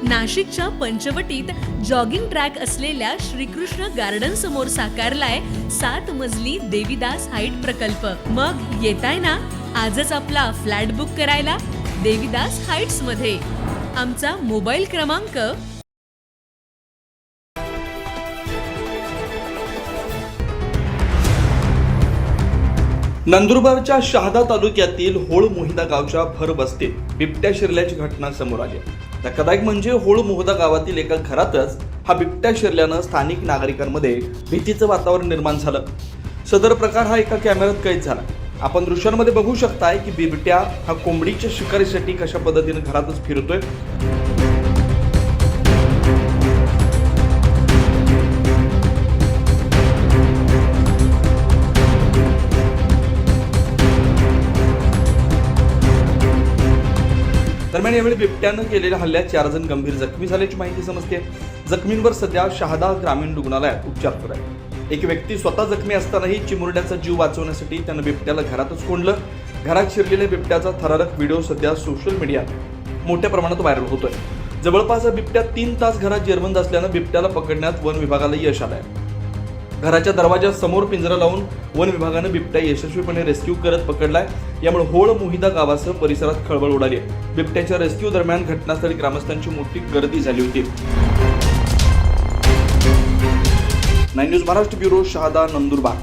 नाशिकच्या पंचवटीत jogging track असलेल्या Shrikrishna garden समोर साकारलाय 7 मजली देवीदास हाईट प्रकल्प। मग येताय ना आजच आपला फ्लॅट बुक करायला देवीदास हाईट्स मध्ये। आमचा मोबाईल क्रमांक नंदुरबारच्या शहादा तालुक्यातील होळ मोहिदा गावच्या भर वस्तीत बिबट्या शिरल्याची घटना समोर आली। धक्कादायक म्हणजे होळ मोहिदा गावातील एका घरातच हा बिबट्या शिरल्यानं स्थानिक नागरिकांमध्ये भीतीचं वातावरण निर्माण झालं। सदर प्रकार हा एका कॅमेऱ्यात कैद झाला। आपण दृश्यांमध्ये बघू शकताय की बिबट्या हा कोंबडीच्या शिकारीसाठी कशा पद्धतीने घरातच फिरतोय। दरम्यान यावेळी बिबट्यानं केलेल्या हल्ल्यात 4 जण गंभीर जखमी झाल्याची माहिती समजते। जखमींवर सध्या शहादा ग्रामीण रुग्णालयात उपचार सुरू आहेत। एक व्यक्ती स्वतः जखमी असतानाही चिमुरड्याचा जीव वाचवण्यासाठी त्यानं बिबट्याला घरातच कोंडलं। घरात शिरलेल्या बिबट्याचा थरारक व्हिडिओ सध्या सोशल मीडियात मोठ्या प्रमाणात व्हायरल होतोय। जवळपास बिबट्या 3 तास घरात जेरबंद असल्यानं बिबट्याला पकडण्यात वन विभागाला यश आलंय। घराच्या दरवाजासमोर पिंजरा लावून वन विभागानं बिबट्या यशस्वीपणे रेस्क्यू करत पकडलाय। यामुळे होळ मोहिदा गावासह परिसरात खळबळ उडाली आहे। बिबट्याच्या रेस्क्यू दरम्यान घटनास्थळी ग्रामस्थांची मोठी गर्दी झाली होती। 9 न्यूज महाराष्ट्र ब्युरो, शहादा, नंदुरबार।